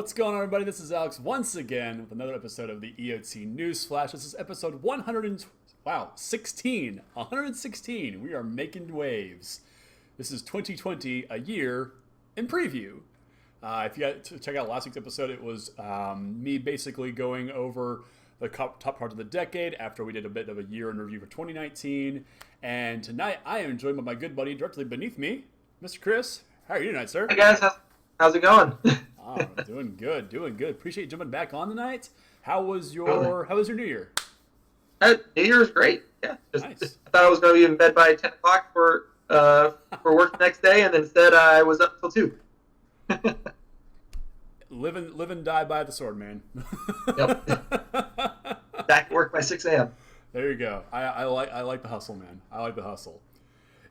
What's going on, everybody? This is Alex once again with another episode of the EOT News Flash. This is episode 116. 116. We are making waves. This is 2020, a year in preview. If you got to check out last week's episode, it was me basically going over the top parts of the decade after we did a bit of a year in review for 2019. And tonight, I am joined by my good buddy directly beneath me, Mr. Chris. How are you tonight, sir? Hey guys, how's it going? Oh, doing good. Appreciate you jumping back on tonight. How was your New Year? New Year was great. Yeah, Nice. I thought I was going to be in bed by 10 o'clock for work the next day, and instead I was up till 2. Live and die by the sword, man. Yep. Back at work by 6 a.m. There you go. I like the hustle, man. I like the hustle.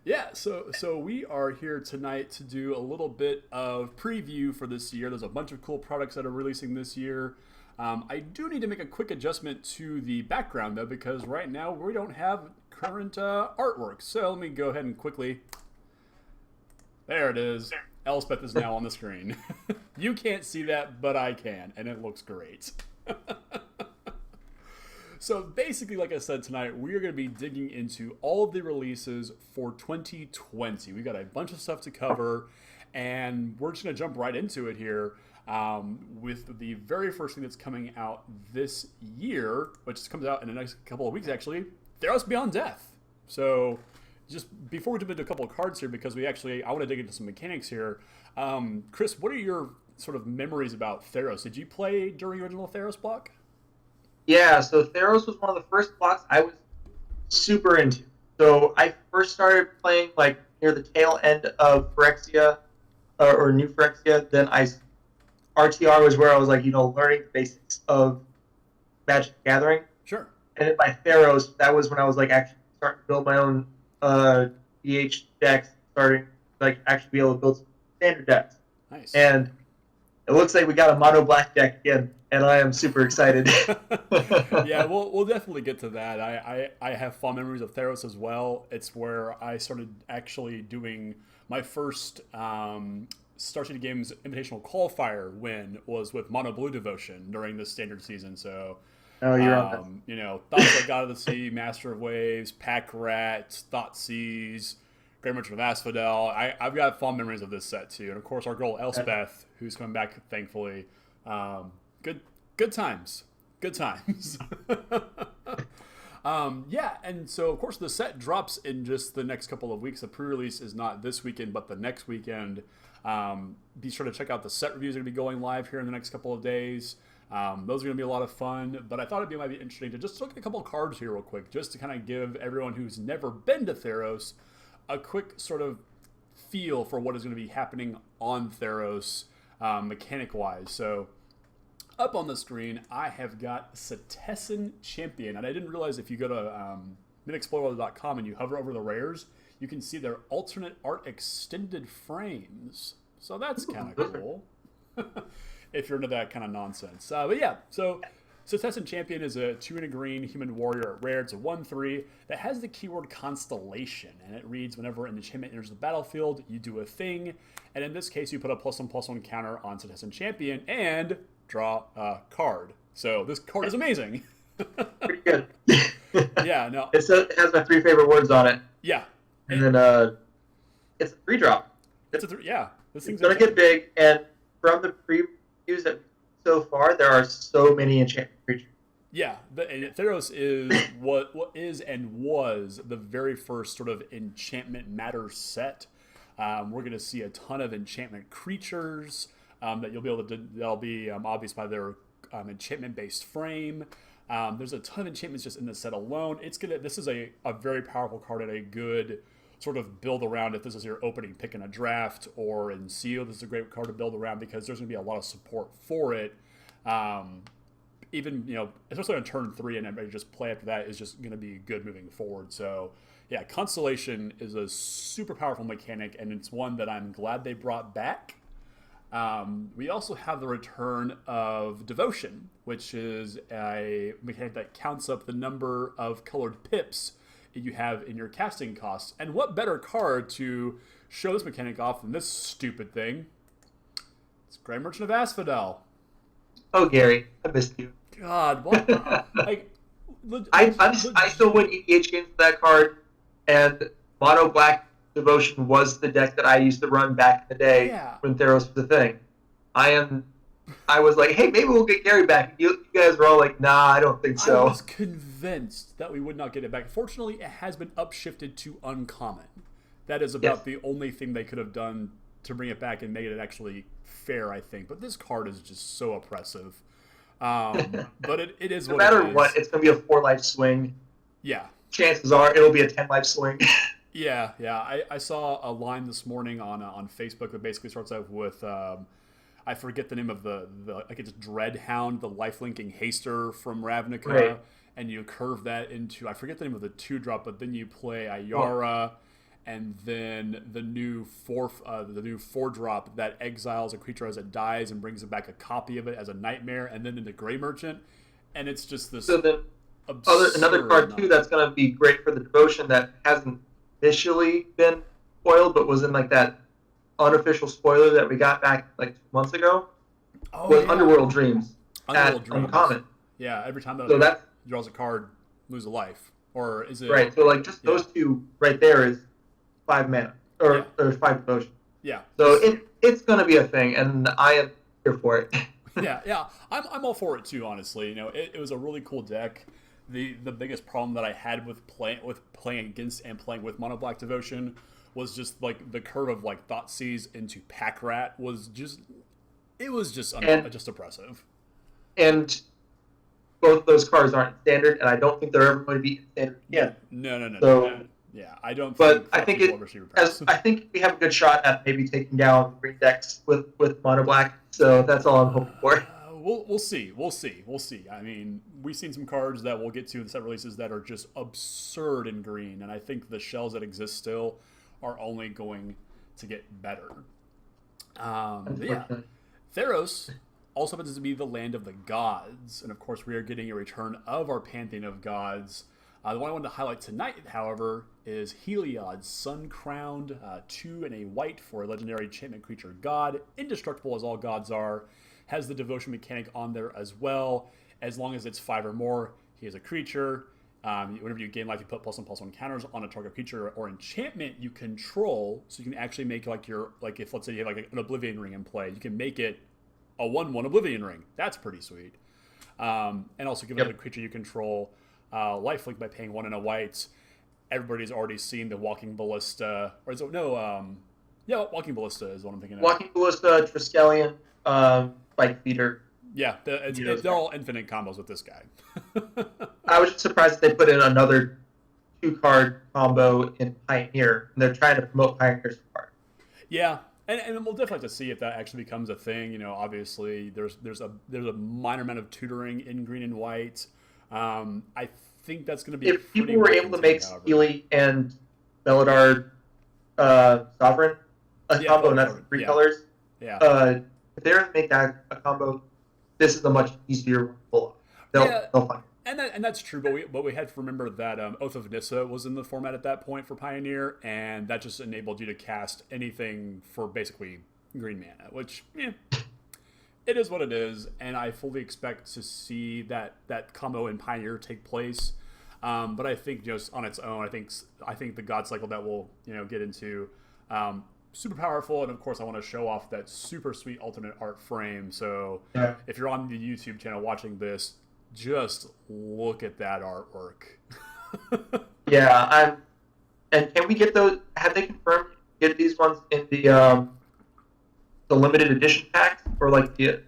Yeah, so we are here tonight to do a little bit of preview for this year. There's a bunch of cool products that are releasing this year. I do need to make a quick adjustment to the background, though, because right now we don't have current artwork. So let me go ahead and quickly... There it is. Elspeth is now on the screen. You can't see that, but I can, and it looks great. So basically, like I said tonight, we are going to be digging into all of the releases for 2020. We got a bunch of stuff to cover, and we're just going to jump right into it here with the very first thing that's coming out this year, which comes out in the next couple of weeks, actually, Theros Beyond Death. So just before we jump into a couple of cards here, because I want to dig into some mechanics here. Chris, what are your sort of memories about Theros? Did you play during the original Theros block? Yeah, so Theros was one of the first blocks I was super into. So I first started playing like near the tail end of Phyrexia, or New Phyrexia. Then RTR was where I was like, learning the basics of Magic the Gathering. Sure. And then by Theros, that was when I was like actually starting to build my own EH decks, starting like actually be able to build some standard decks. Nice. And it looks like we got a mono black deck again, and I am super excited. Yeah, we'll definitely get to that. I have fond memories of Theros as well. It's where I started actually doing my first Star City Games Invitational Qualifier win was with Mono Blue Devotion during the standard season. So, you're on Thoughts Like God of the Sea, Master of Waves, Pack Rat, Thoughtseize, Great Merchant of Asphodel. I've got fond memories of this set too, and of course our girl Elspeth, who's coming back thankfully. Good times. Yeah, and so of course the set drops in just the next couple of weeks. The pre-release is not this weekend, but the next weekend. Be sure to check out the set reviews that are going to be going live here in the next couple of days. Those are going to be a lot of fun, but I thought might be interesting to just look at a couple of cards here real quick, just to kind of give everyone who's never been to Theros a quick sort of feel for what is going to be happening on Theros mechanic-wise. So up on the screen, I have got Cetizen Champion, and I didn't realize if you go to midexplorer.com and you hover over the rares, you can see their alternate art extended frames. So that's kind of cool. If you're into that kind of nonsense. But yeah, so Cetizen Champion is a 2 and a green human warrior at rare. It's a 1/3 that has the keyword Constellation, and it reads whenever an enchantment enters the battlefield, you do a thing, and in this case, you put a +1/+1 counter on Cetizen Champion and draw a card. So this card is amazing. Pretty good. Yeah, no. It has my 3 favorite words on it. Yeah. And then it's a 3-drop. This thing's going to get big, and from the previews that so far, there are so many enchantment creatures. Yeah, Theros is what is and was the very first sort of enchantment matter set. We're going to see a ton of enchantment creatures that you'll be able to. They'll be obvious by their enchantment-based frame. There's a ton of enchantments just in the set alone. This is a very powerful card and a good sort of build around. If this is your opening pick in a draft or in Seal, this is a great card to build around because there's going to be a lot of support for it. Even, especially on turn 3 and everybody just play after that is just going to be good moving forward. So yeah, Constellation is a super powerful mechanic, and it's one that I'm glad they brought back. We also have the return of Devotion, which is a mechanic that counts up the number of colored pips you have in your casting costs. And what better card to show this mechanic off than this stupid thing? It's Great Merchant of Asphodel. Oh, Gary, I missed you. God, what? Like, I still win EDH games with that card, and Mono Black Devotion was the deck that I used to run back in the day yeah. when Theros was a thing. I was like, hey, maybe we'll get Gary back. You guys were all like, nah, I don't think so. I was convinced that we would not get it back. Fortunately, it has been upshifted to uncommon. That is about the only thing they could have done to bring it back and make it actually fair, I think. But this card is just so oppressive. But it is no what it is. matter what, it's going to be a 4-life swing. Yeah. Chances are it'll be a 10-life swing. Yeah. I saw a line this morning on Facebook that basically starts out with I forget the name of the like it's Dreadhound, the life-linking haster from Ravnica, right. And you curve that into, I forget the name of the 2-drop, but then you play Ayara, and then the new 4-drop that exiles a creature as it dies and brings it back a copy of it as a nightmare, and then into Grey Merchant, and it's just this. So then, another card too that's going to be great for the devotion that hasn't officially been spoiled, but was in like that unofficial spoiler that we got back like 2 months ago. Was Underworld Dreams. Uncommon. Yeah, every time that draws a card, lose a life, or is it right? So like just those two right there is 5 mana or 5 devotion. Yeah. So it's going to be a thing, and I am here for it. yeah. I'm all for it too. Honestly, it was a really cool deck. The biggest problem that I had with playing against and playing with Mono Black Devotion was just like the curve of like Thoughtseize into Pack Rat was just just oppressive. And both of those cards aren't standard, and I don't think they're ever going to be standard again. No. So, yeah, I don't. But I think I think we have a good shot at maybe taking down green decks with Mono Black. So that's all I'm hoping for. We'll see. I mean, we've seen some cards that we'll get to in the set releases that are just absurd in green, and I think the shells that exist still are only going to get better. Theros also happens to be the land of the gods, and of course we are getting a return of our pantheon of gods. The one I wanted to highlight tonight, however, is Helion Son crowned, 2 and a white for a legendary enchantment creature god, indestructible as all gods are, has the devotion mechanic on there as well. As long as it's 5 or more, he is a creature. Whenever you gain life, you put +1/+1 counters on a target creature or enchantment you control, so you can actually make if let's say you have like an Oblivion Ring in play, you can make it a 1/1 Oblivion Ring. That's pretty sweet. And also give another creature you control lifelink by paying 1 and a white. Everybody's already seen the Walking Ballista, or is it Walking Ballista is what I'm thinking of. Walking Ballista, Triskelion, Spike Feeder. Yeah, they're all infinite combos with this guy. I was just surprised that they put in another 2-card combo in Pioneer, and they're trying to promote Pioneer's card. Yeah, and we'll definitely have to see if that actually becomes a thing. Obviously there's a minor amount of tutoring in green and white. I think that's going to be if people were able to make Steely and Belladar Sovereign a combo, and that's 3 colors. Yeah. If they're going to make that a combo, this is a much easier one to pull off. They'll find it. And that's true, but we had to remember that Oath of Nissa was in the format at that point for Pioneer, and that just enabled you to cast anything for basically green mana, which it is what it is, and I fully expect to see that combo in Pioneer take place. But I think just on its own, I think the God Cycle that we'll get into super powerful, and of course I want to show off that super sweet alternate art frame. So if you're on the YouTube channel watching this, just look at that artwork. And can we get those? Have they confirmed get these ones in the limited edition packs, or like the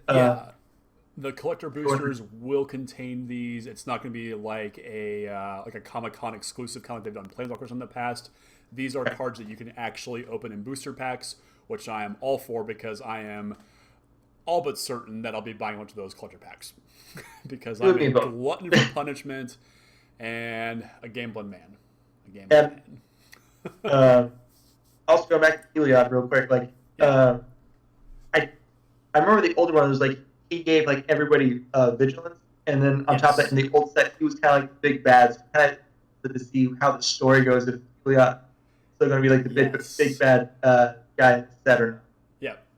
collector boosters will contain these. It's not going to be like a Comic-Con exclusive, kind of like they've done Planeswalkers in the past. These are cards that you can actually open in booster packs, which I am all for, because I am all but certain that I'll be buying one of those collector packs because I'm a glutton for punishment and a gambling man. Also go back to Heliod real quick. I remember the older one was like he gave like everybody vigilance, and then on top of that, in the old set, he was kind of like the big bad. So kind of to see how the story goes if Heliod still going to be like the big bad guy in the set or not.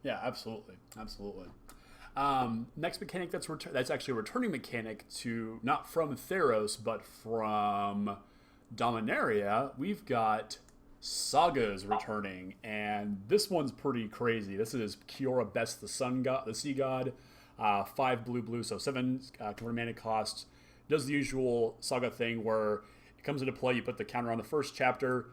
Yeah, absolutely. Next mechanic that's actually a returning mechanic to not from Theros but from Dominaria. We've got Sagas returning, and this one's pretty crazy. This is Kiora Best, the sea god. 5 blue, so 7 converted mana cost. Does the usual Saga thing where it comes into play. You put the counter on the first chapter,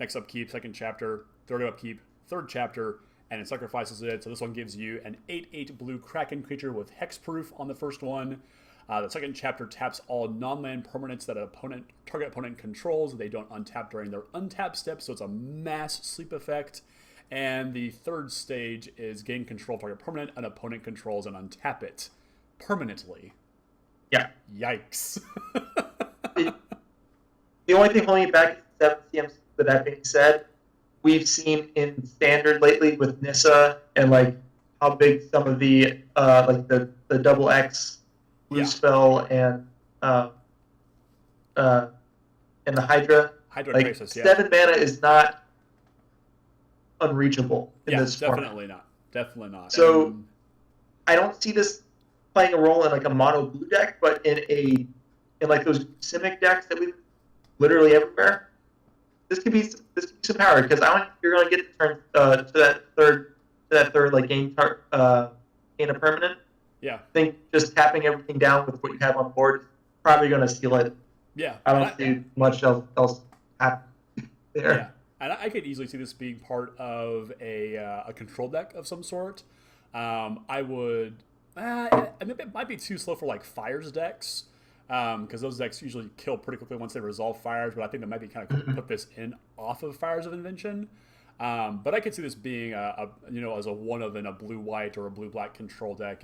next upkeep, second chapter, third upkeep, third chapter, and it sacrifices it. So this one gives you an 8/8 blue Kraken creature with hexproof on the first one. The second chapter taps all non-land permanents that target opponent controls. They don't untap during their untap step, so it's a mass sleep effect. And the third stage is gain control of target permanent, an opponent controls, and untap it permanently. Yeah. Yikes. The only thing holding it back is 7 CMC. But that being said, we've seen in Standard lately with Nissa and like how big some of the like the double X blue spell and the Hydra. Hydra like Crisis, 7 mana is not unreachable in this definitely format. Definitely not. So I don't see this playing a role in like a mono blue deck, but in like those Simic decks that we literally everywhere, this could be some power because you're going to get the turn to that third like gain a permanent. Yeah. I think just tapping everything down with what you have on board is probably going to seal it. Yeah. I don't see much else happen there. Yeah. And I could easily see this being part of a control deck of some sort. I would. It might be too slow for like fires decks, because those decks usually kill pretty quickly once they resolve fires. But I think that might be kind of cool to put this in off of Fires of Invention. But I could see this being as a one of in a blue-white or a blue-black control deck.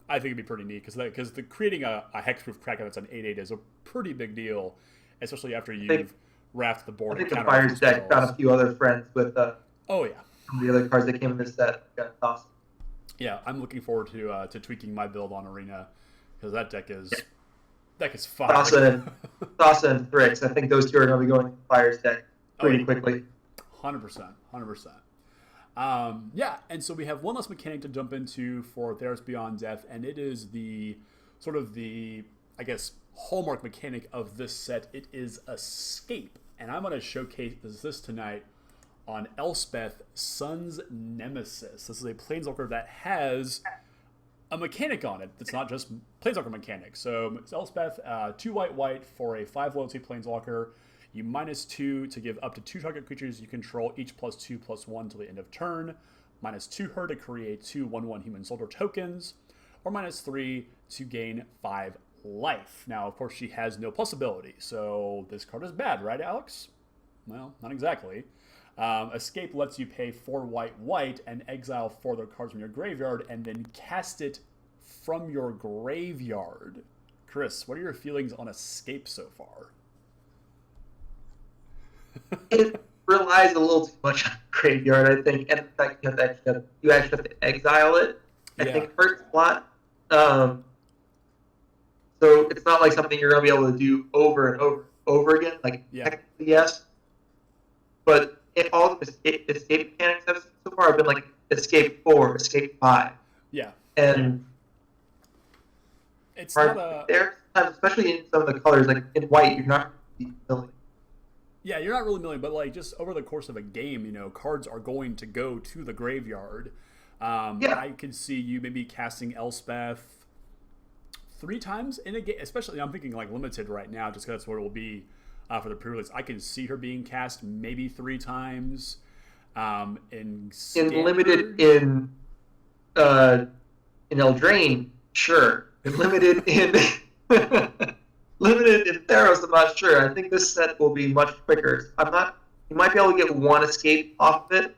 I think it'd be pretty neat because creating a hexproof Kraken that's an 8/8 is a pretty big deal, especially after you've raft the board. I think the Fires deck found a few other friends with some of the other cards that came in this set. That's awesome. Yeah, I'm looking forward to tweaking my build on Arena because that deck is fire. Thassa and Thrix. I think those two are going to be going to the Fires deck pretty quickly. 100%. And so we have one last mechanic to jump into for Theros Beyond Death, and it is the I guess, hallmark mechanic of this set. It is Escape, and I'm going to showcase this tonight on Elspeth, Son's Nemesis. This is a planeswalker that has a mechanic on it. It's not just planeswalker mechanic. So it's Elspeth, 2 white for a 5 loyalty planeswalker. You -2 to give up to 2 target creatures you control, each +2/+1 till the end of turn. -2 her to create 2 1/1 human soldier tokens, or -3 to gain 5 life. Now, of course, she has no plus ability, so this card is bad, right, Alex? Well, not exactly. Escape lets you pay 4 white and exile 4 other cards from your graveyard and then cast it from your graveyard. Chris, what are your feelings on Escape so far? It relies a little too much on graveyard, I think, and the fact you actually have to exile it, I think it hurts a lot. So it's not like something you're going to be able to do over and over again. Technically, yes. But all the escape mechanics I've seen so far have been like Escape 4, Escape 5. Yeah. And it's not there, especially in some of the colors, like in white, you're not really milling. Yeah, you're not really milling, but like just over the course of a game, cards are going to go to the graveyard. I could see you maybe casting Elspeth 3 times in a game, especially I'm thinking like limited right now, just because that's what it will be for the pre-release. I can see her being cast maybe 3 times. In limited in Eldraine, sure. In limited in limited in Theros, I'm not sure. I think this set will be much quicker. You might be able to get 1 escape off of it,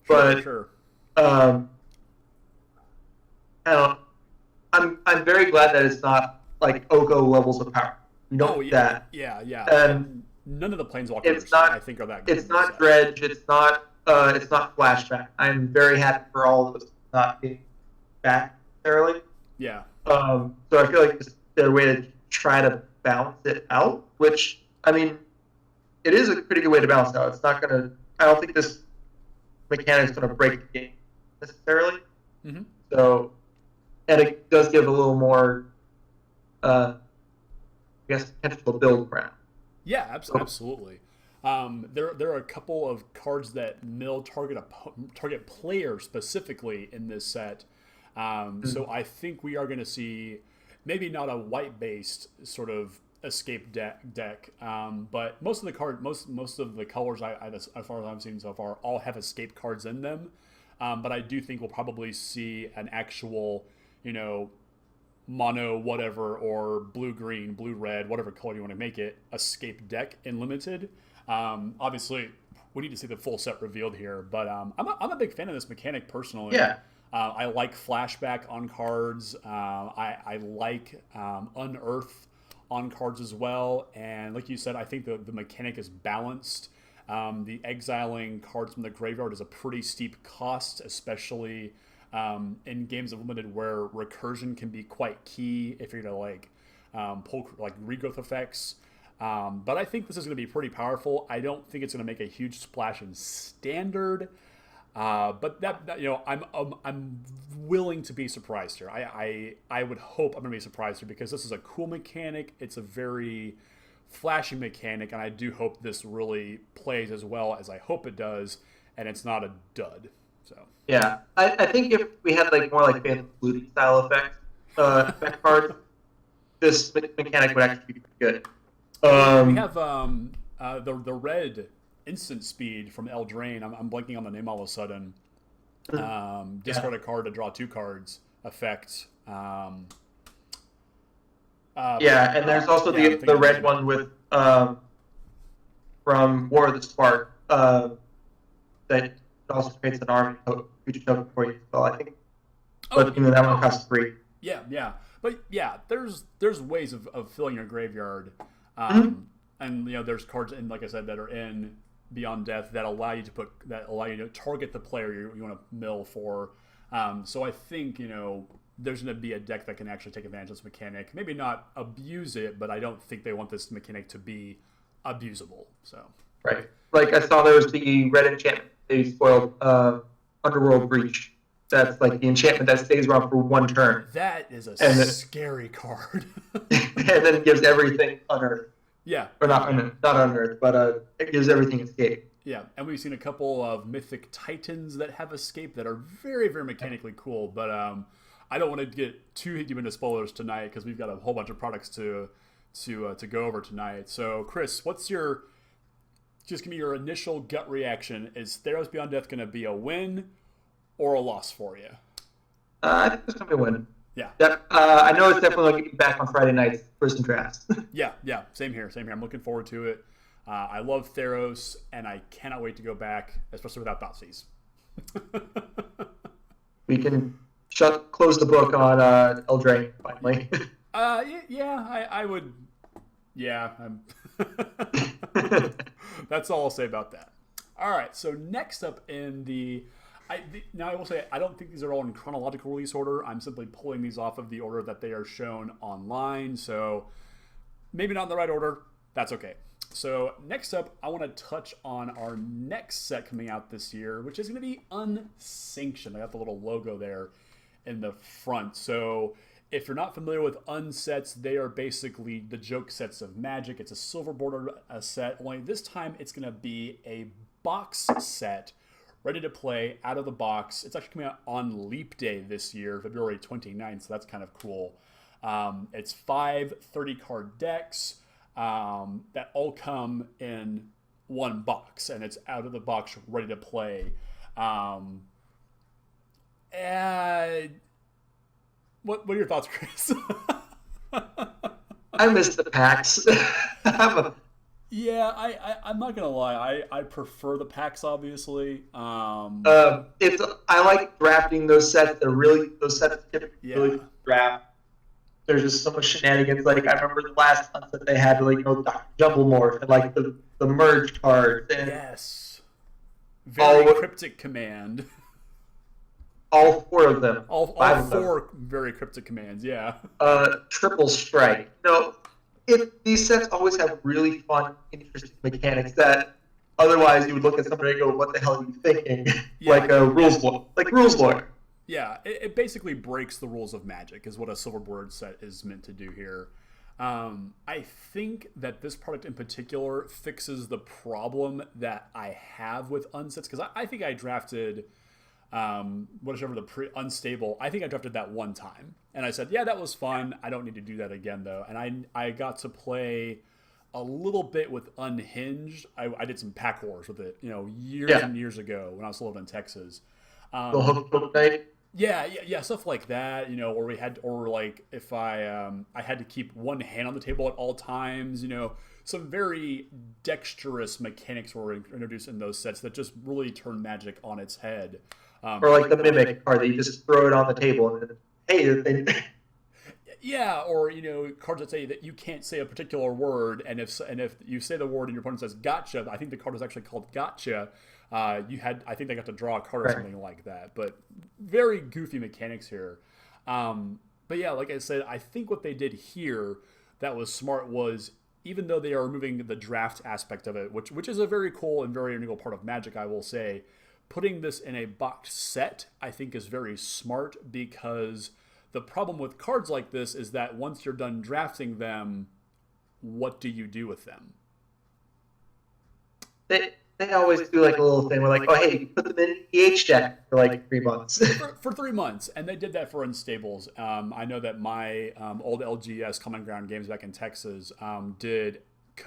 but sure. I don't. I'm very glad that it's not like Oko levels of power. You don't that. Yeah. And none of the planeswalkers I think are that good. It's not Dredge. It's not Flashback. I'm very happy for all of us not being back necessarily. Yeah. So I feel like it's their way to try to balance it out, which, I mean, it is a pretty good way to balance it out. It's not going to... I don't think this mechanic is going to break the game necessarily. Mm-hmm. So and it does give a little more, I guess, potential to build around. Yeah, absolutely. There are a couple of cards that mill target players specifically in this set. So I think we are going to see maybe not a white-based sort of escape deck, but most of the colors as far as I've seen so far all have escape cards in them. But I do think we'll probably see an actual, mono whatever or blue-green, blue-red, whatever color you want to make it, escape deck in Limited. Obviously, we need to see the full set revealed here, but I'm a big fan of this mechanic personally. Yeah. I like flashback on cards. I like unearth on cards as well. And like you said, I think the mechanic is balanced. The exiling cards from the graveyard is a pretty steep cost, especially in games of Limited where recursion can be quite key if you're going to pull regrowth effects. But I think this is going to be pretty powerful. I don't think it's going to make a huge splash in Standard. But I'm willing to be surprised here. I would hope I'm going to be surprised here because this is a cool mechanic. It's a very flashy mechanic, and I do hope this really plays as well as I hope it does, and it's not a dud. So yeah, I think if we had more Phantom Fluting style effect cards, this mechanic would actually be good. We have the red instant speed from Eldraine. I'm blanking on the name all of a sudden. Discard a card to draw 2 cards. Effect. And there's also the red one with from War of the Spark that also creates an army future token for you. So I think, that one costs 3. Yeah. But yeah, there's ways of filling your graveyard. And there's cards in, like I said, that are in Beyond Death that allow you to target the player you want to mill for. So I think there's going to be a deck that can actually take advantage of this mechanic. Maybe not abuse it, but I don't think they want this mechanic to be abusable. So right, I saw there was the red enchantment they spoiled, Underworld Breach. That's the enchantment that stays around for 1 turn. That is a scary card. And then it gives everything unearthed. Yeah. Or not unearthed, but it gives everything escape. Yeah, and we've seen a couple of Mythic Titans that have escape that are very, very mechanically cool, but I don't want to get too deep into spoilers tonight because we've got a whole bunch of products to go over tonight. So, Chris, just give me your initial gut reaction. Is Theros Beyond Death going to be a win or a loss for you? I think it's going to be a win. Yeah. I know it's definitely going to be back on Friday nights for some drafts. Yeah. Same here. I'm looking forward to it. I love Theros, and I cannot wait to go back, especially without Thoughtseize. We can close the book on Eldraine, finally. I would. Yeah. That's all I'll say about that. All right, so next up in now I will say I don't think these are all in chronological release order. I'm simply pulling these off of the order that they are shown online. So maybe not in the right order. That's okay. So next up, I want to touch on our next set coming out this year, which is going to be Unsanctioned. I got the little logo there in the front. So if you're not familiar with Unsets, they are basically the joke sets of Magic. It's a silver border set, only this time it's going to be a box set ready to play out of the box. It's actually coming out on Leap Day this year, February 29th, so that's kind of cool. It's 5 30-card decks that all come in one box, and it's out of the box ready to play. What are your thoughts, Chris? I miss the packs. Yeah, I'm not gonna lie. I prefer the packs, obviously. I like drafting those sets. Those sets typically really draft. There's just so much shenanigans. I remember the last Unset they had Jumble Morph and the merge cards. And yes. Very cryptic command. All 4 of them. All 4 very cryptic commands. Yeah. Triple Strike. These sets always have really fun, interesting mechanics that otherwise you would look at somebody and go, "What the hell are you thinking?" Yeah. Rules Lawyer. Yeah, it basically breaks the rules of Magic, is what a silver bordered set is meant to do here. I think that this product in particular fixes the problem that I have with unsets, because I think I drafted whatever the unstable. I think I drafted that one time, and I said, yeah, that was fun. I don't need to do that again though. And I got to play a little bit with Unhinged. I did some pack wars with it, years and years ago when I was living in Texas. Yeah, stuff like that, or like if I had to keep one hand on the table at all times, some very dexterous mechanics were introduced in those sets that just really turn Magic on its head. Or like the Mimic card that you just throw it on the table and hey, yeah, or cards that say that you can't say a particular word, and if you say the word and your opponent says "gotcha," I think the card was actually called "Gotcha." I think they got to draw a card or something like that. But very goofy mechanics here. But yeah, like I said, I think what they did here that was smart was, even though they are removing the draft aspect of it, which is a very cool and very integral part of Magic, I will say, putting this in a boxed set I think is very smart, because the problem with cards like this is that once you're done drafting them, what do you do with them? They always do like a little thing where like, oh hey, you put them in EH deck for like 3 months. for 3 months, and they did that for Unstables. I know that my old LGS Common Ground games back in Texas did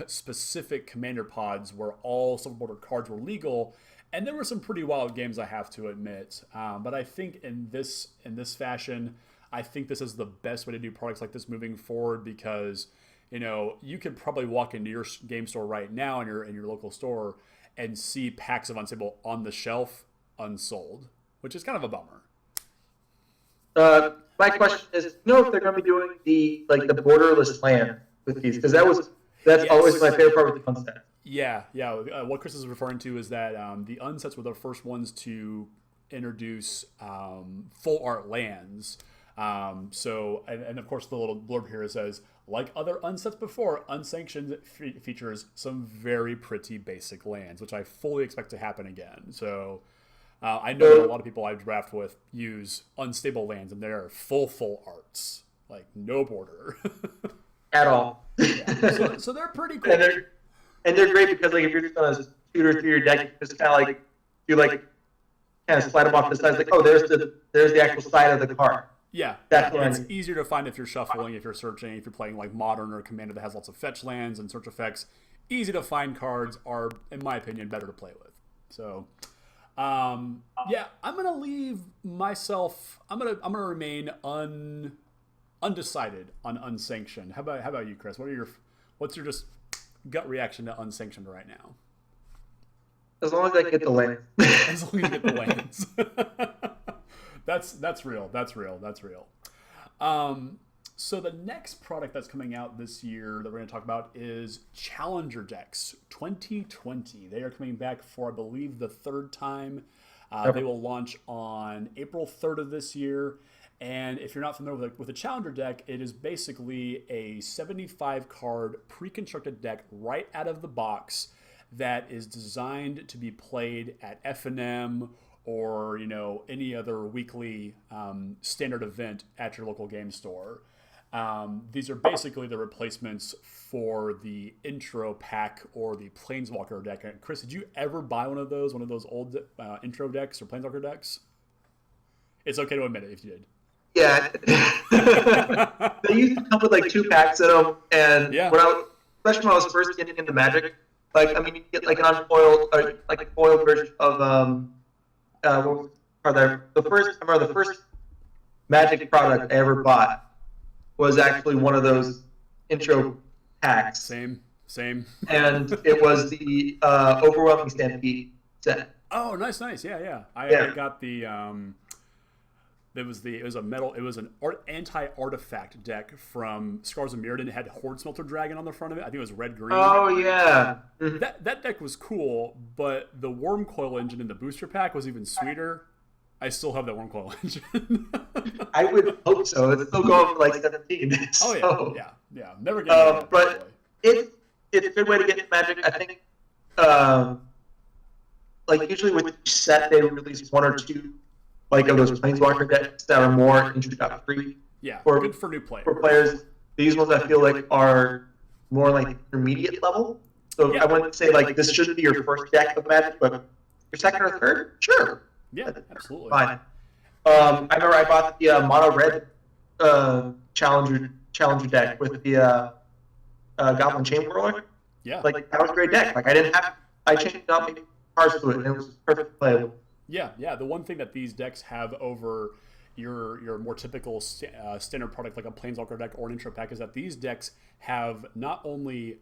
specific commander pods where all silver bordered cards were legal, and there were some pretty wild games, I have to admit. But I think in this fashion, I think this is the best way to do products like this moving forward, because you could probably walk into your game store right now in your local store and see packs of Unstable on the shelf unsold, which is kind of a bummer. My question is, if they're going to be doing the borderless land with these, because that's always my favorite part with the Unset. Yeah. What Chris is referring to is that the Unsets were the first ones to introduce full art lands. So of course the little blurb here says, like other Unsets before, Unsanctioned features some very pretty basic lands, which I fully expect to happen again. So I know that a lot of people I draft with use unstable lands, and they're full arts, like no border at all. Yeah. So they're pretty cool. And they're great because like if you're just gonna tutor through your deck, you just kind of slide them off the sides, like, oh, there's the actual side of the card. Yeah, it's easier to find if you're shuffling, if you're searching, if you're playing like Modern or Commander that has lots of fetch lands and search effects. Easy to find cards are, in my opinion, better to play with. So, yeah, I'm gonna leave myself. I'm gonna remain undecided on Unsanctioned. How about you, Chris? What's your just gut reaction to Unsanctioned right now? As long as I get the lands. As long as you get the lands. That's real. So the next product that's coming out this year that we're going to talk about is Challenger Decks 2020. They are coming back for, I believe, the third time. They will launch on April 3rd of this year. And if you're not familiar with a Challenger deck, it is basically a 75-card pre-constructed deck right out of the box that is designed to be played at F&M or any other weekly standard event at your local game store. These are basically the replacements for the intro pack or the Planeswalker deck. And Chris, did you ever buy one of those old intro decks or Planeswalker decks? It's okay to admit it if you did. Yeah. They used to come with like 2 packs in them, and especially when I was first getting into Magic, you get like an unfoiled, or like a foiled version of the first Magic product I ever bought was actually one of those intro packs. Same. And it was the Overwhelming Stampede set. Oh, nice. Yeah. I got the it was an anti-artifact deck from Scars of Mirrodin. It had Horde Smelter Dragon on the front of it. I think it was red-green. Oh, yeah. Mm-hmm. That deck was cool, but the Worm Coil engine in the booster pack was even sweeter. I still have that Worm Coil engine. I would hope so. It's still going for like 17. Oh, yeah. Never get it. But it's a good way to get into Magic. I think, usually with each set, they release 1 or 2 like of those Planeswalker decks that are more introductory. Yeah, for, good for new players. For players, these ones I feel like are more like intermediate level. So I wouldn't say like this should be your first deck of Magic, but your second or third, sure. Yeah, absolutely. Fine. I remember I bought the mono red challenger deck with the Goblin Chamberlain. Yeah, like that was a great deck. Like I changed out my cards to it, and it was perfect playable. Yeah. The one thing that these decks have over your more typical standard product like a Planeswalker deck or an intro pack is that these decks have not only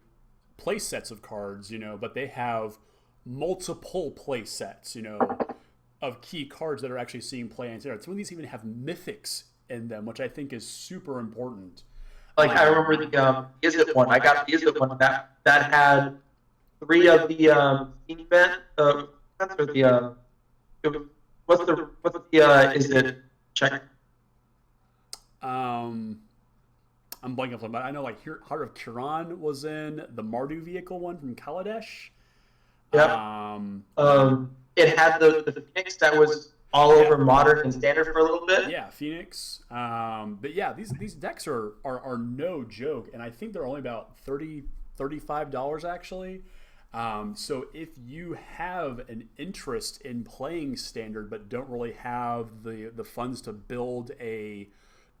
play sets of cards, but they have multiple play sets, of key cards that are actually seeing play in standard. Some of these even have mythics in them, which I think is super important. Like I remember the Izzet one. I got the Izzet one that had 3 of the event. What's the Izzet check? I'm blanking off, but I know like Heart of Kiran was in the Mardu vehicle one from Kaladesh. Yeah. It had the Phoenix that was all over Modern and Standard for a little bit. Yeah, Phoenix. But yeah, these decks are no joke, and I think they're only about $35 actually. So if you have an interest in playing Standard but don't really have the funds to build a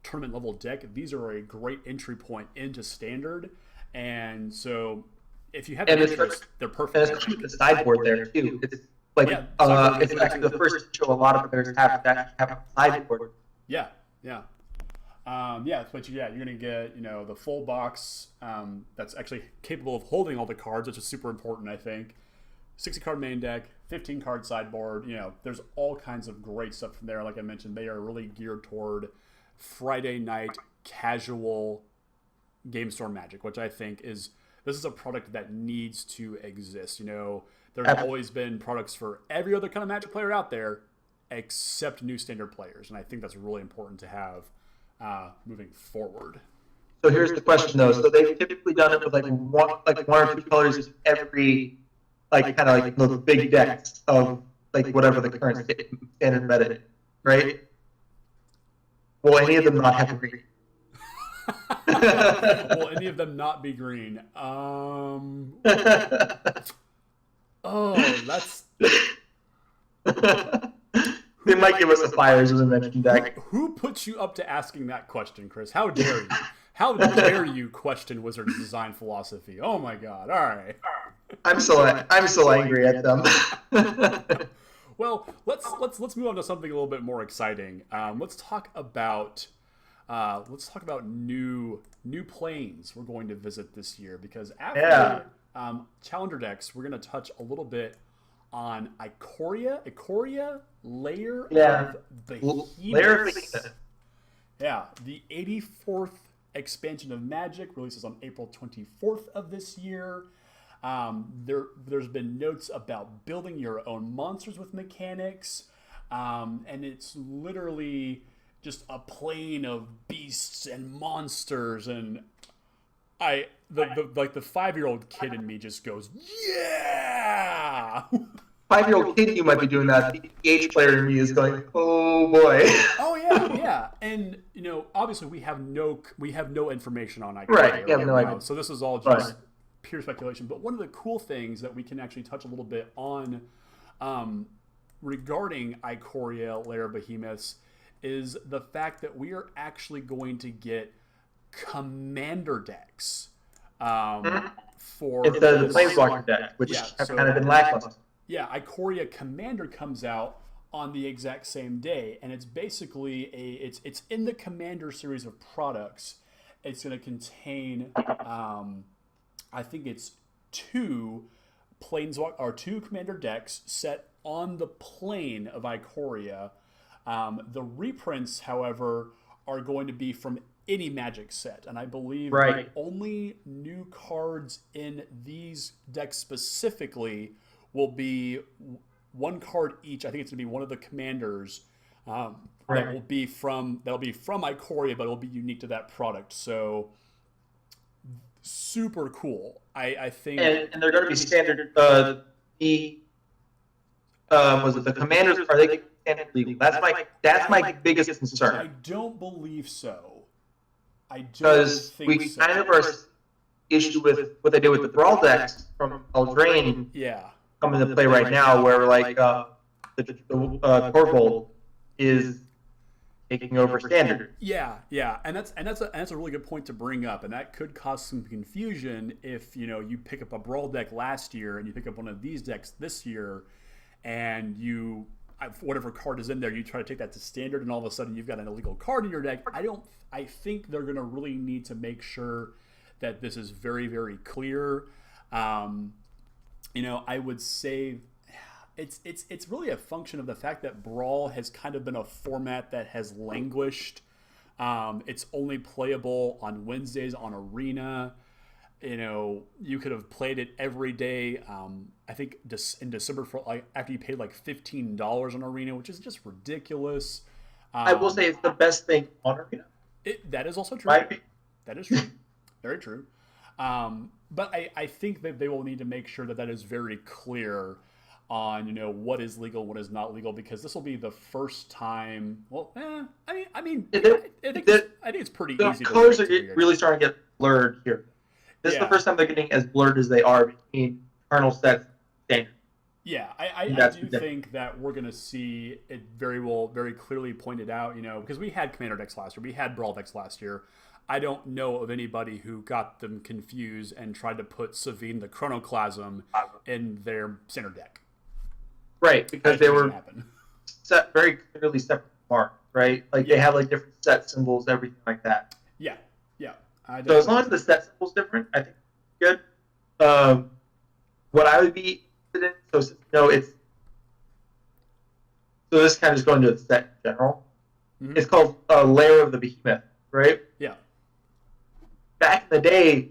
tournament level deck, these are a great entry point into Standard. And so if you have an interest, they're perfect. And especially with the sideboard there too. It's like it's actually the first show a lot of players have a sideboard. Yeah. But you're gonna get the full box that's actually capable of holding all the cards, which is super important. I think 60 card main deck, 15 card sideboard. There's all kinds of great stuff from there. Like I mentioned, they are really geared toward Friday night casual game store Magic, which I think is a product that needs to exist. There's always been products for every other kind of Magic player out there, except new Standard players, and I think that's really important to have moving forward. So here's the question, though. So they've typically done it with like one or two colors every, like kind of like those big decks of like whatever the current Standard meta is, right? Will any of them not have green? Will any of them not be green? That's. They might give us a Fires as a mentioned deck. Who put you up to asking that question, Chris? How dare you? How dare you question Wizards' design philosophy? Oh my God! All right. I'm so angry at them. Well, let's move on to something a little bit more exciting. Let's talk about new planes we're going to visit this year, because after Challenger decks, we're going to touch a little bit on Icoria, Lair of Behemoths. Yeah, the 84th expansion of Magic releases on April 24th of this year. There's been notes about building your own monsters with mechanics, and it's literally just a plane of beasts and monsters, and the 5-year-old kid in me just goes, yeah. 5-year-old kid, you might be doing that. The age player in me is going, oh boy. Oh yeah. And obviously we have no information on Icoria. Right. Yeah, no idea. So this is all just pure speculation. But one of the cool things that we can actually touch a little bit on regarding Icoria, Lair of Behemoths, is the fact that we are actually going to get commander decks for instead of the Planeswalker deck, which have kind of been lackluster. Yeah, Icoria Commander comes out on the exact same day, and it's basically it's in the Commander series of products. It's going to contain, I think it's two Commander decks set on the plane of Icoria. The reprints, however, are going to be from any Magic set, and I believe the only new cards in these decks specifically will be one card each. I think it's going to be one of the commanders that'll be from Icoria, but it'll be unique to that product. So super cool. I think, and they're going to be standard. Was it the commanders? Are they standard legal? That's my biggest concern. I don't believe so. I don't Because think we so. kind of are issue with what they did with the Brawl decks from Eldraine Yeah. coming into play right now, where like the Torvald is taking over standard. Yeah, and that's a really good point to bring up, and that could cause some confusion if you pick up a Brawl deck last year and you pick up one of these decks this year, and whatever card is in there, you try to take that to standard, and all of a sudden you've got an illegal card in your deck. I think they're going to really need to make sure that this is very, very clear. I would say it's really a function of the fact that Brawl has kind of been a format that has languished. It's only playable on Wednesdays on Arena. You could have played it every day. I think in December after you paid like $15 on Arena, which is just ridiculous. I will say it's the best thing on Arena. That is also true. That is true. Very true. But I think that they will need to make sure that is very clear on what is legal, what is not legal, because this will be the first time. Well, I think it's pretty easy. The colors are really starting to get blurred here. This is the first time they're getting as blurred as they are between kernel sets and standard. Yeah, I do think that we're going to see it very clearly pointed out, because we had Commander decks last year. We had Brawl decks last year. I don't know of anybody who got them confused and tried to put Savine the Chronoclasm in their standard deck. Right, because they were set very clearly separate apart, right? Like they have like different set symbols, everything like that. Yeah. So as long as the set symbol's different, I think it's good. What I would be interested in, so this kind of is going to the set in general. Mm-hmm. It's called Lairs of the Behemoths, right? Yeah. Back in the day,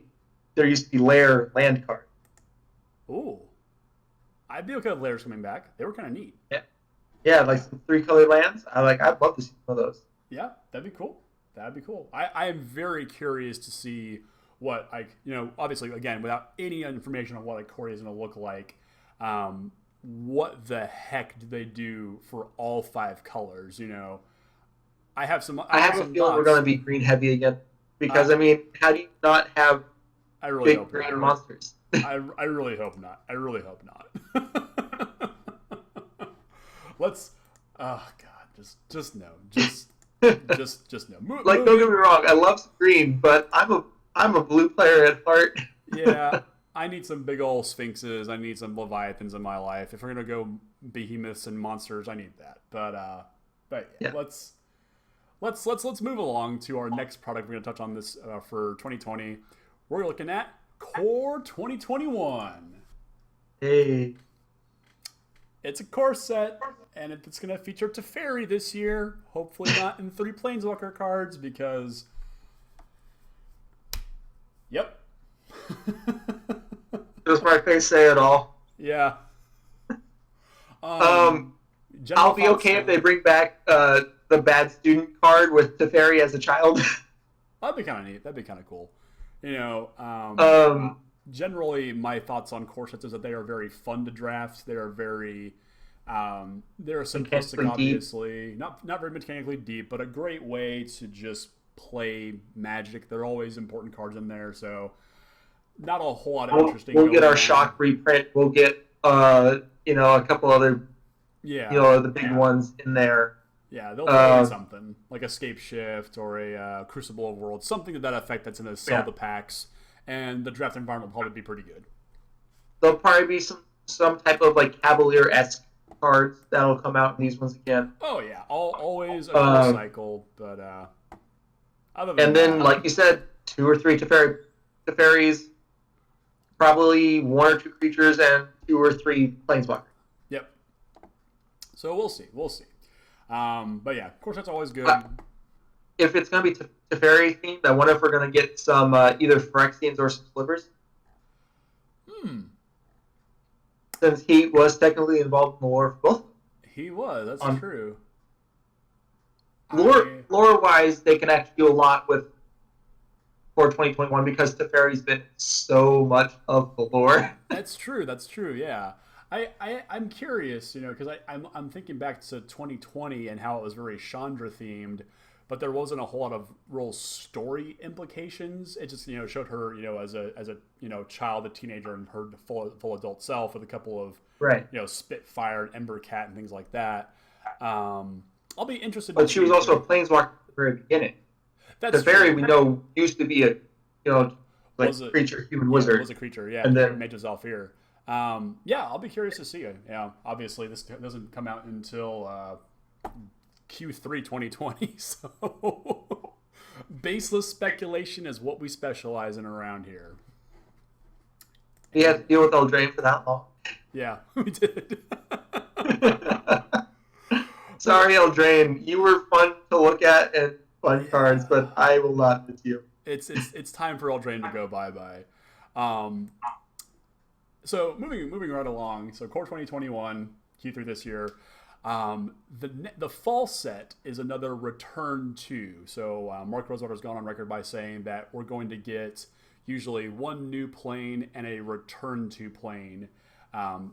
there used to be Lair land cards. Ooh. I'd be okay with Lairs coming back. They were kind of neat. Yeah, like some 3-color lands. I'd love to see some of those. Yeah, that'd be cool. I am very curious to see what obviously again without any information on what Icoria is going to look like. What the heck do they do for all 5 colors? I have a feeling we're going to be green heavy again because how do you not have big green monsters? I really hope not. Let's. Oh God, just no. Just no. Don't get me wrong. I love green, but I'm a blue player at heart. Yeah, I need some big old sphinxes. I need some leviathans in my life. If we're gonna go behemoths and monsters, I need that. But yeah. Let's move along to our next product. We're gonna touch on this for 2020. We're looking at Core 2021. Hey. It's a core set, and it's going to feature Teferi this year. Hopefully not in 3 Planeswalker cards, because... Yep. Does my face say it all? Yeah. I'll be okay if they bring back the bad student card with Teferi as a child. That'd be kind of neat. That'd be kind of cool. Generally, my thoughts on core sets is that they are very fun to draft. They are very, they're simplistic, obviously, not very mechanically deep, but a great way to just play Magic. There are always important cards in there, so not a whole lot of interesting. We'll get our shock reprint. We'll get a couple other, the big ones in there. Yeah, they'll do something like Escape Shift or a Crucible of Worlds, something to that effect that's going to sell the packs. And the draft environment will probably be pretty good. There'll probably be some type of like Cavalier-esque cards that'll come out in these ones again. Oh yeah, always a full cycle, but other than then, like you said, 2 or 3 Teferis, probably 1 or 2 creatures, and 2 or 3 planeswalkers. Yep. So we'll see. But yeah, of course that's always good. If it's going to be Teferi themed, I wonder if we're going to get some either Phyrexians or some Slivers. Since he was technically involved in the lore for both. He was, that's true. Lore-wise, they can actually do a lot with for 2021 because Teferi's been so much of the lore. That's true, yeah. I'm curious, because I'm thinking back to 2020 and how it was very Chandra themed, but there wasn't a whole lot of real story implications. It just showed her as a child, a teenager, and her full adult self with a couple of Right. Spitfire and Ember Cat and things like that. I'll be interested. But she was also a planeswalker at the very beginning. The fairy we know used to be a creature, human wizard. Was a creature, yeah. And then Mage of Zalfir. Yeah, I'll be curious to see it. Yeah, obviously this doesn't come out until Q3 2020, so baseless speculation is what we specialize in around here. We had to deal with Eldraine for that long. Yeah, we did. Sorry, Eldraine. You were fun to look at and fun cards, but I will not miss you. It's time for Eldraine to go bye-bye. So moving right along. So Core 2021, Q3 this year. The fall set is another return to. So Mark Rosewater's gone on record by saying that we're going to get usually one new plane and a return to plane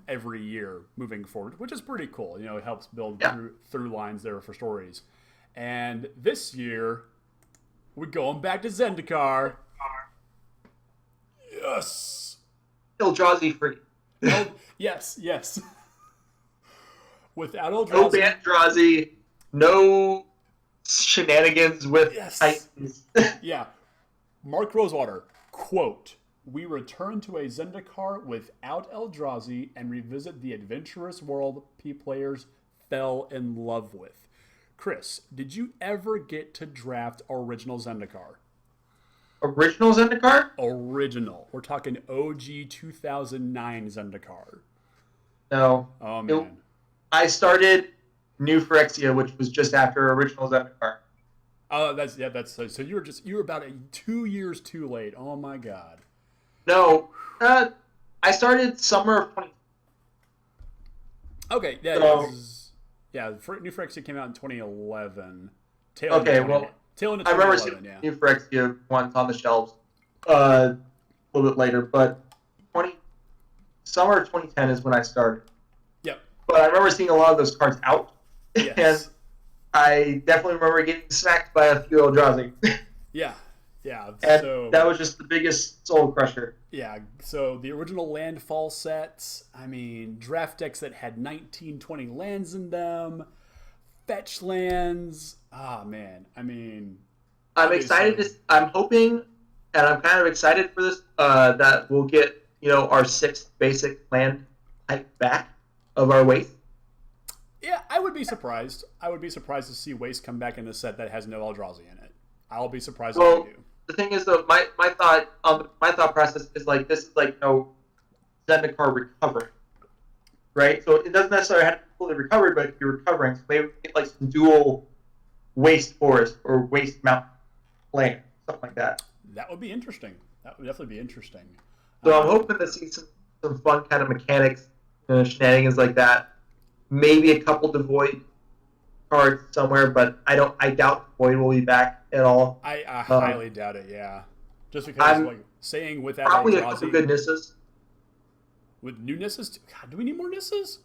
every year moving forward, which is pretty cool. It helps build through lines there for stories. And this year, we're going back to Zendikar. Yes. Eldrazi free. Yes. Without Eldrazi. No Eldrazi. No shenanigans with Titans. Yeah. Mark Rosewater, quote, "We return to a Zendikar without Eldrazi and revisit the adventurous world players fell in love with." Chris, did you ever get to draft original Zendikar? Original Zendikar? Original. We're talking OG 2009 Zendikar. No. Oh, man. I started New Phyrexia, which was just after original Zendikar. Oh, that's so you were about 2 years too late. Oh my God. No, I started summer of 20. Okay, yeah, New Phyrexia came out in 2011. Tail end of 2011, I remember seeing New Phyrexia once on the shelves a little bit later, but summer of 2010 is when I started. Yep. But I remember seeing a lot of those cards out, yes. And I definitely remember getting smacked by a few Eldrazi. Yeah. And that was just the biggest soul crusher. Yeah, so the original landfall sets, draft decks that had 19, 20 lands in them, fetch lands. Ah, man. I'm excited. I'm hoping, and I'm kind of excited for this, that we'll get, our 6th basic land type back of our waste. Yeah, I would be surprised. I would be surprised to see waste come back in a set that has no Eldrazi in it. I'll be surprised if they do. The thing is, though, my thought process is this is Zendikar recovery, right? So it doesn't necessarily have to be fully recovered, but if you're recovering, so maybe we get some dual waste forest or waste mountain land, something like that. That would be interesting. That would definitely be interesting. So I'm hoping to see some fun kind of mechanics, shenanigans like that. Maybe a couple Devoid cards somewhere, but I doubt Void will be back at all. I highly doubt it. Yeah, just because saying without probably Eldrazi, a couple good Nissas. With new Nissas, God, do we need more Nissas?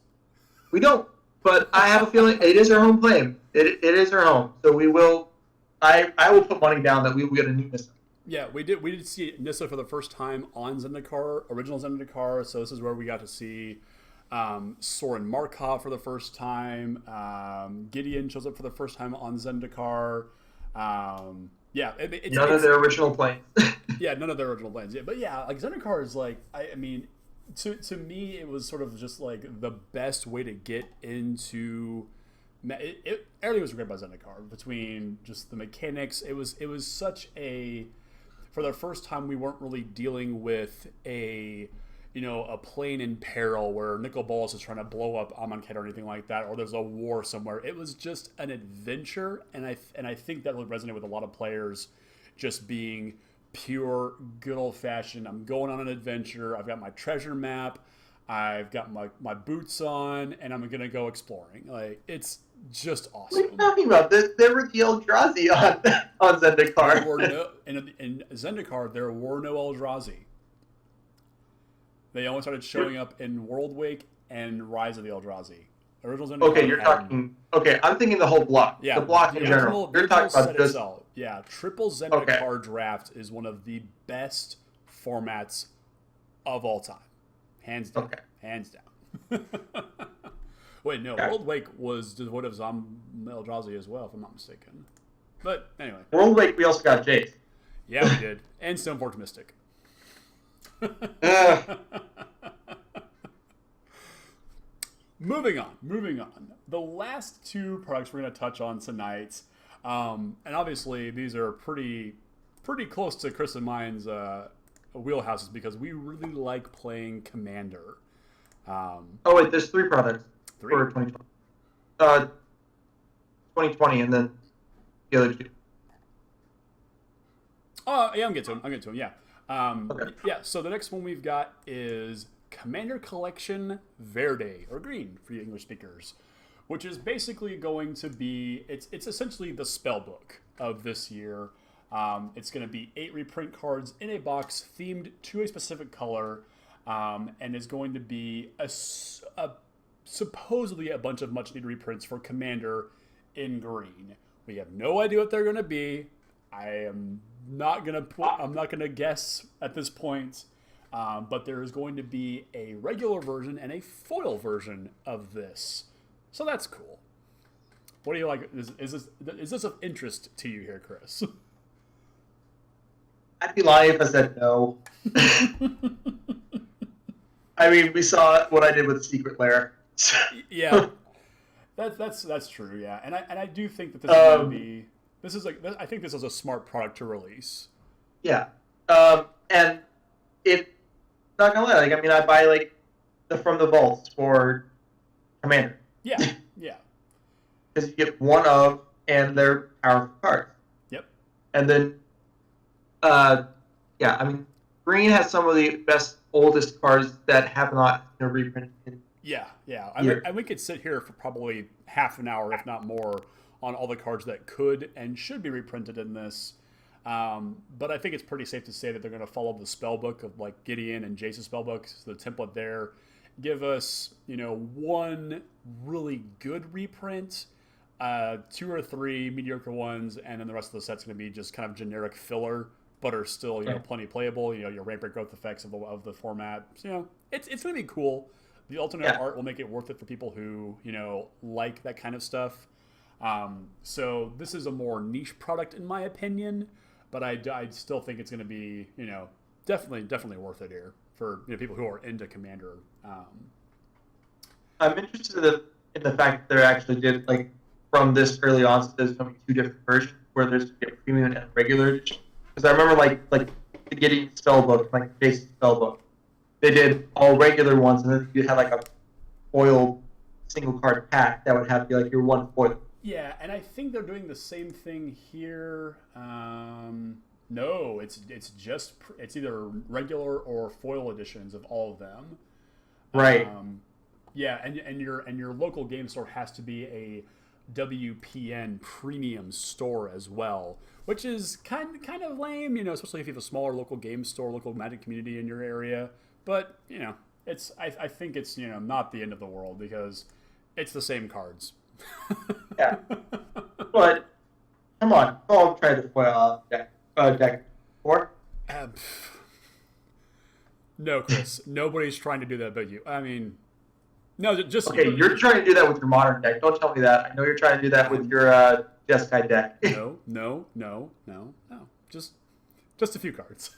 We don't, but I have a feeling it is our home plane. It is our home, so we will. I will put money down that we will get a new Nissa. Yeah, we did see Nissa for the first time on Zendikar, original Zendikar. So this is where we got to see Soren Markov for the first time. Gideon shows up for the first time on Zendikar. It's none of their original planes. Yeah, none of their original planes. Yeah, but yeah, Zendikar is to me it was sort of just the best way to get into. Everything was great about Zendikar. Between just the mechanics, it was such a. For the first time, we weren't really dealing with a plane in peril where Nicol Bolas is trying to blow up Amonkhet or anything like that, or there's a war somewhere. It was just an adventure, and I think that really resonated with a lot of players, just being pure, good old-fashioned, I'm going on an adventure, I've got my treasure map, I've got my boots on, and I'm going to go exploring. It's just awesome. What are you talking about? There were the Eldrazi on Zendikar. In Zendikar, there were no Eldrazi. They only started showing up in Worldwake and Rise of the Eldrazi. Original Zendikar. Okay, you're talking. Okay, I'm thinking the whole block. Yeah, the block in general. You're talking about this. Itself. Yeah, triple Zendikar draft is one of the best formats of all time, hands down. Okay. Hands down. Wait, no, Okay. World Wake was devoid of Eldrazi as well, if I'm not mistaken. But anyway. World Wake, we also got Jace. Yeah, we did. And Stoneforge Mystic. Moving on. The last two products we're going to touch on tonight, and obviously these are pretty close to Chris and mine's wheelhouses because we really like playing Commander. Oh wait, there's 3 products for 2020. 2020, and then the other 2. Oh yeah, I'm getting to him. Yeah. Okay. Yeah. So the next one we've got is Commander Collection Verde, or green for you English speakers, which is basically going to be it's essentially the spell book of this year. It's going to be 8 reprint cards in a box themed to a specific color, and is going to be supposedly a bunch of much needed reprints for Commander in green. We have no idea what they're going to be. I'm not gonna guess at this point, but there is going to be a regular version and a foil version of this, so that's cool. What do you like? Is this of interest to you here, Chris? I'd be lying if I said no. I mean, we saw what I did with Secret Lair. Yeah, that's true. Yeah, and I do think that this is going to be. I think this is a smart product to release. Yeah. And it, not gonna lie, like, I mean, I buy, like, from the vaults for Commander. Yeah, yeah. Because you get one of, and they're powerful cards. Yep. And then, yeah, I mean, green has some of the best, oldest cards that have not been reprinted. Yeah. I mean, we could sit here for probably half an hour, if not more, on all the cards that could and should be reprinted in this. But I think it's pretty safe to say that they're going to follow the spellbook of like Gideon and Jace's spellbooks, the template there. Give us, one really good reprint, 2 or 3 mediocre ones, and then the rest of the set's going to be just kind of generic filler, but are still, plenty playable. Your rampant growth effects of the format. So, it's going to be cool. The alternate art will make it worth it for people who, like that kind of stuff. So this is a more niche product in my opinion, but I still think it's going to be, definitely worth it here for people who are into Commander. I'm interested in the fact that they actually did, like, from this early on, so there's going to be 2 different versions where there's a premium and a regular edition. Because I remember, like the Gideon spellbook, like Jason's spellbook, they did all regular ones, and then you had like a foil single card pack that would have like your one foil. Yeah, and I think they're doing the same thing here. No, it's either regular or foil editions of all of them. Right. Yeah, and your local game store has to be a WPN premium store as well, which is kind of lame, especially if you have a smaller local game store, local Magic community in your area. But it's I think it's not the end of the world because it's the same cards. Yeah, but come on, go try the foil deck 4. No, Chris, nobody's trying to do that but you. I mean, no, just okay. You're trying to do that with your modern deck. Don't tell me that. I know you're trying to do that with your Jeskai deck. No. Just a few cards.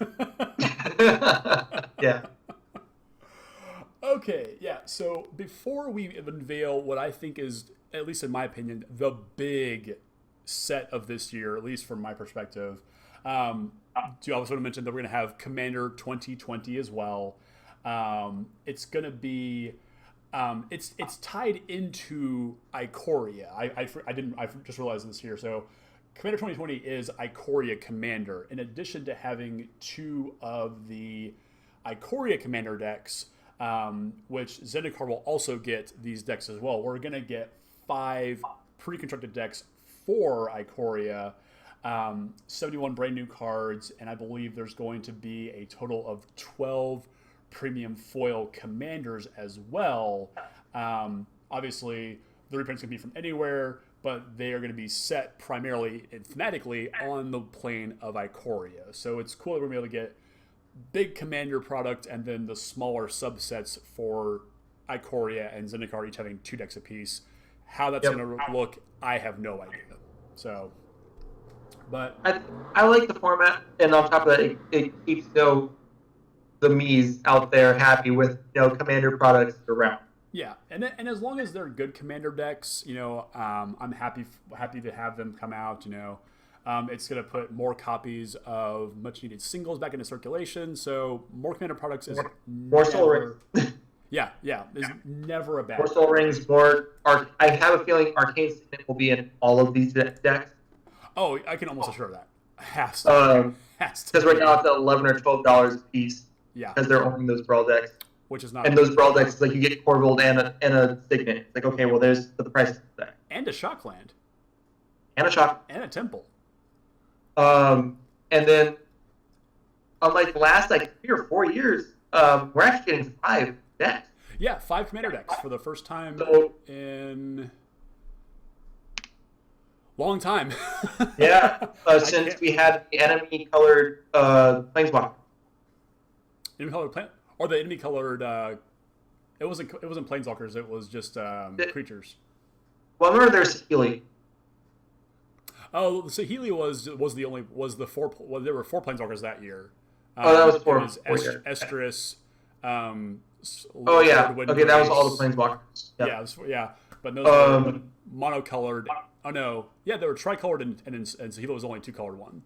Yeah. Okay, yeah. So before we unveil what I think is, at least in my opinion, the big set of this year, at least from my perspective, do you also want to mention that we're going to have Commander 2020 as well. It's going to be, it's tied into Icoria. I just realized this here. So Commander 2020 is Icoria Commander. In addition to having 2 of the Icoria Commander decks, which Zendikar will also get these decks as well. We're going to get 5 pre-constructed decks for Icoria, 71 brand new cards, and I believe there's going to be a total of 12 premium foil commanders as well. Obviously, the reprints can be from anywhere, but they are going to be set primarily and thematically on the plane of Icoria. So it's cool that we're going to be able to get big commander product and then the smaller subsets for Icoria and Zendikar each having 2 decks apiece. How that's going to look, I have no idea. So, but I like the format, and on top of that, it keeps the Mies out there happy with commander products around. Yeah, and as long as they're good commander decks, I'm happy to have them come out. It's going to put more copies of much needed singles back into circulation. So more commander products is more Soul Rings. Yeah, there's never a bad. More Soul Rings, I have a feeling Arcane Signet will be in all of these decks. Oh, I can almost assure that. Has to. Because right now it's at $11 or $12 a piece. Yeah. Because they're owning those Brawl decks. Which is not. And those Brawl decks, like you get Corvold and a Signet. It's like, okay, well, there's the price of that. And a Shockland. And a Shock. And a Temple. And then, unlike the last 3 or 4 years, we're actually getting 5 decks. Yeah, 5 commander decks for the first time in long time. Yeah, since we had the enemy-colored Planeswalker. Enemy-colored or the enemy-colored. It wasn't Planeswalkers. It was just creatures. Well, I remember there's Healy. Oh, Sahili was the 4. Well, there were 4 Planeswalkers that year. That was 4. It was Estrus. Okay, that was all the Planeswalkers. Yep. Yeah, but those were monocolored. Oh no, yeah, they were tricolored, and Sahila was only 2-colored one.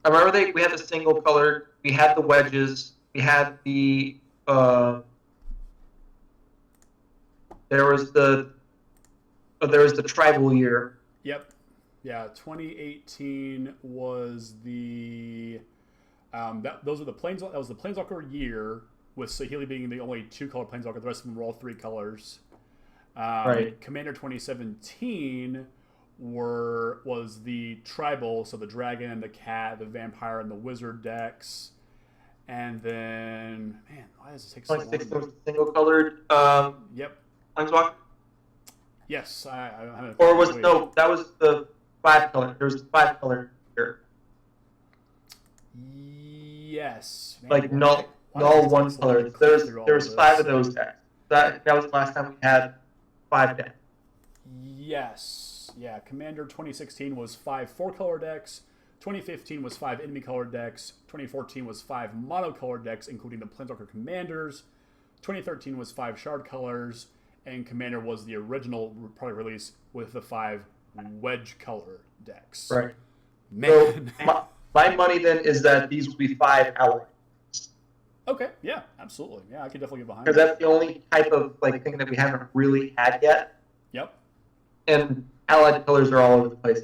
I remember we had the single colored. We had the wedges. We had the. There was the tribal year. Yep. Yeah, 2018 was the. That was the Planeswalker year, with Sahili being the only 2-color Planeswalker. The rest of them were all 3 colors. Right. Commander 2017 was the tribal, so the dragon, the cat, the vampire, and the wizard decks. And then, man, why does it take so long? 26 was single colored. Yep. Planeswalker. Yes, I Or was that was the 5-color. There was a 5-color here. Yes. Man, like null 1 color. There was 5 of those decks. That was the last time we had 5 decks. Yes. Yeah. Commander 2016 was 5 4-color decks. 2015 was 5 enemy-colored decks. 2014 was 5 monocolored decks, including the Planeswalker Commanders. 2013 was 5 shard colors, and Commander was the original product release with the 5 wedge color decks. Right. Man. So my money then is that these will be 5 allies. Okay. Yeah. Absolutely. Yeah, I could definitely get behind. Because that's the only type of thing that we haven't really had yet. Yep. And allied colors are all over the place.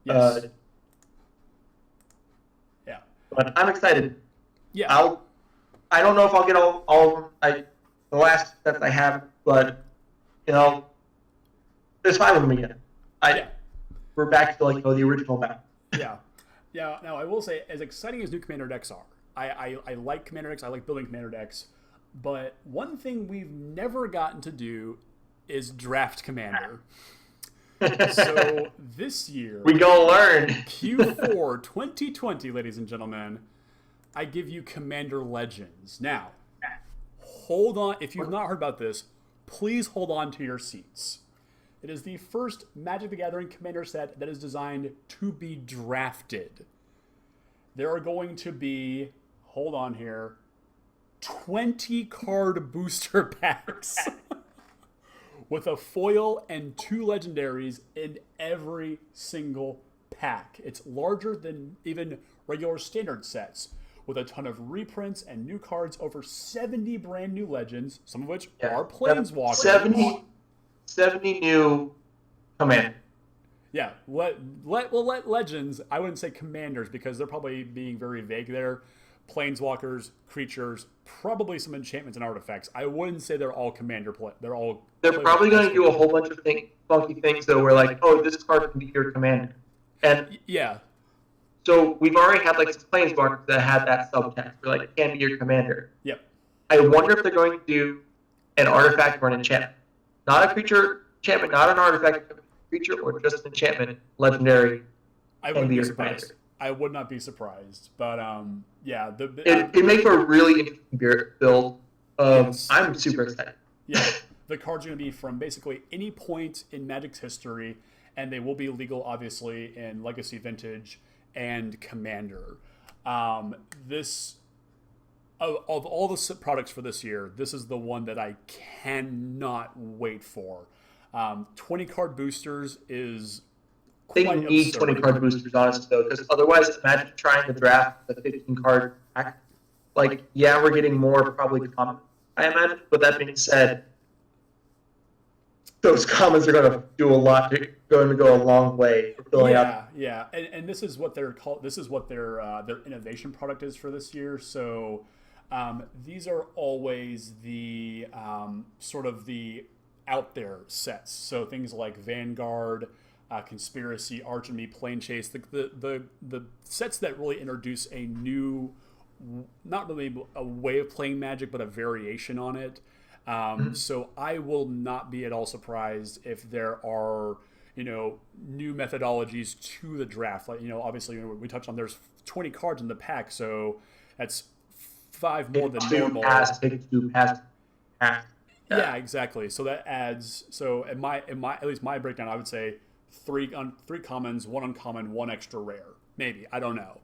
Yes. Yeah. But I'm excited. Yeah. I don't know if I'll get all of them. The last sets I have, but there's 5 of them again. We're back to the original map. Yeah. Yeah. Now I will say, as exciting as new commander decks are, I like commander decks. I like building commander decks. But one thing we've never gotten to do is draft commander. So this year, we gonna learn. Q4 2020, ladies and gentlemen, I give you Commander Legends. Now, hold on. If you've not heard about this, please hold on to your seats. It is the first Magic the Gathering Commander set that is designed to be drafted. There are going to be, hold on here, 20 card booster packs with a foil and 2 legendaries in every single pack. It's larger than even regular standard sets, with a ton of reprints and new cards, over 70 brand new legends, some of which are Planeswalkers. 70 new commanders. Yeah, let legends, I wouldn't say commanders because they're probably being very vague there. Planeswalkers, creatures, probably some enchantments and artifacts. I wouldn't say they're all commander play. They're probably going to do a whole bunch of funky things though, where this card can be your commander. And yeah. So we've already had some Planeswalkers that had that subtext, where it can be your commander. Yep. I wonder if they're going to do an artifact or an enchantment. Not a creature enchantment, not an artifact, creature or just an enchantment, legendary. I wouldn't be surprised. I would not be surprised. But yeah, it makes for a really interesting build. Yes. I'm super excited. Yeah, the cards are going to be from basically any point in Magic's history, and they will be legal, obviously, in Legacy, Vintage, and Commander. This of all the products for this year, this is the one that I cannot wait for. 20 card boosters is quite absurd. They need 20 card boosters, honestly, though, because otherwise, imagine trying to draft the 15 card pack. Like, yeah, we're getting more probably common, I imagine. But that being said, those commons are going to do a lot. They're going to go a long way for filling out. Yeah, and this is what they're called. This is what their innovation product is for this year. So these are always the sort of the out there sets. So things like Vanguard, Conspiracy, Archemy, Plane Chase, the sets that really introduce a new, not really a way of playing Magic, but a variation on it. So I will not be at all surprised if there are, new methodologies to the draft. Like, obviously we touched on there's 20 cards in the pack, so that's 5 more than normal. Yeah, exactly. So that adds. So in my at least my breakdown, I would say 3 commons, 1 uncommon, 1 extra rare. Maybe, I don't know.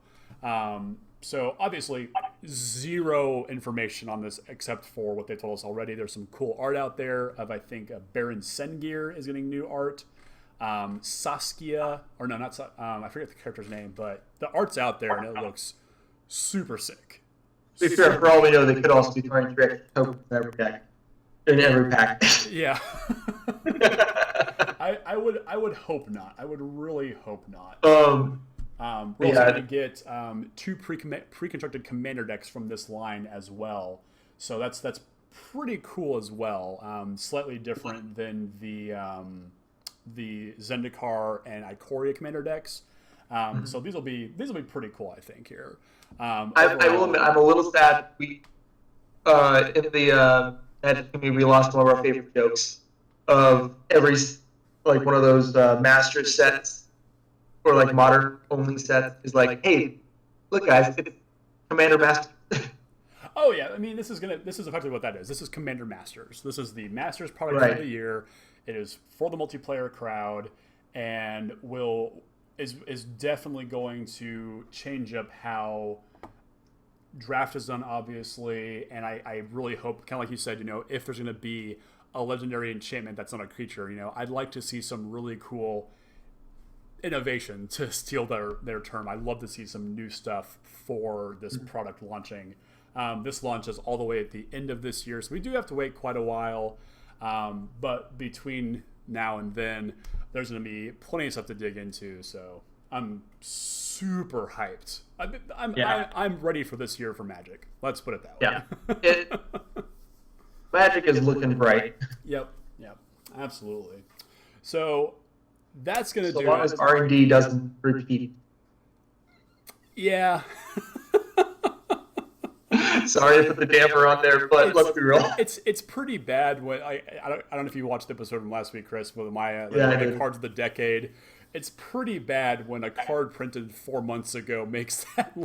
So obviously, 0 information on this except for what they told us already. There's some cool art out there of, I think, Baron Sengir is getting new art. Saskia, or no, not I forget the character's name, but the art's out there and it looks super sick. To be fair, for all we know, they could also be throwing 3 extra tokens in every pack. Yeah. I would hope not. I would really hope not. We're also going to get 2 pre-constructed commander decks from this line as well. So that's pretty cool as well. Slightly different than the Zendikar and Icoria commander decks. So these will be pretty cool, I think, here. I will admit, I'm a little sad. We in the Magic community, we lost one of our favorite jokes of every one of those master sets or modern only sets is like, hey, look guys, it's Commander Master. Oh yeah, I mean this is effectively what that is. This is Commander Masters. This is the Masters product of the year. It is for the multiplayer crowd and is definitely going to change up how draft is done, obviously, and I really hope, kind of like you said, if there's going to be a legendary enchantment that's not a creature, I'd like to see some really cool innovation, to steal their term. I'd love to see some new stuff for this product launching. This launches all the way at the end of this year, so we do have to wait quite a while, but between now and then, there's going to be plenty of stuff to dig into, so I'm super hyped. I'm ready for this year for Magic. Let's put it that way. Yeah. Magic is looking bright. Yep, absolutely. So that's going to do it. So long as R&D doesn't repeat. Yeah. Sorry to put the damper on there, but let's be real. It's pretty bad when I don't know if you watched the episode from last week, Chris, with my cards of the decade. It's pretty bad when a card printed 4 months ago makes that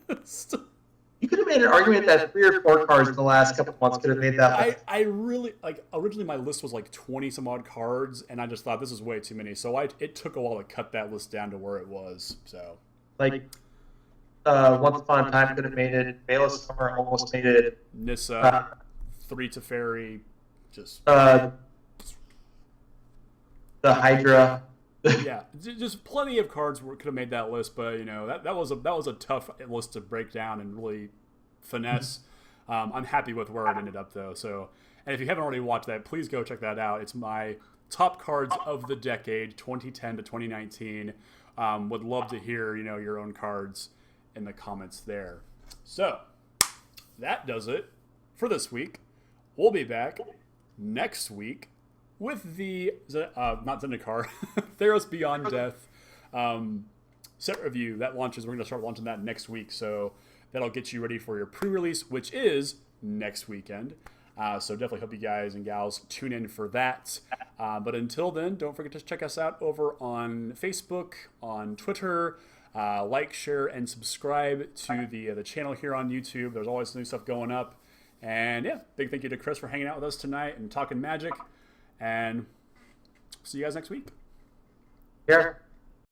list. You could have made an argument that 3 or 4 cards in the last couple of months could have made that list. I really, originally my list was 20 some odd cards, and I just thought this is way too many. So it took a while to cut that list down to where it was. So Once Upon a Time could have made it. Veil of Summer almost made it. Nissa, 3 Teferi, just the Hydra. Yeah, just plenty of cards could have made that list, but that was a tough list to break down and really finesse. I'm happy with where it ended up though. So, and if you haven't already watched that, please go check that out. It's my top cards of the decade, 2010 to 2019. Would love to hear your own cards in the comments there. So that does it for this week. We'll be back next week with the not Zendikar, Theros Beyond Death set review that launches. We're going to start launching that next week, so that'll get you ready for your pre-release, which is next weekend. So definitely hope you guys and gals tune in for that. But until then, don't forget to check us out over on Facebook, on Twitter. Like, share, and subscribe to the channel here on YouTube. There's always new stuff going up. And yeah, big thank you to Chris for hanging out with us tonight and talking Magic. And see you guys next week. Yeah.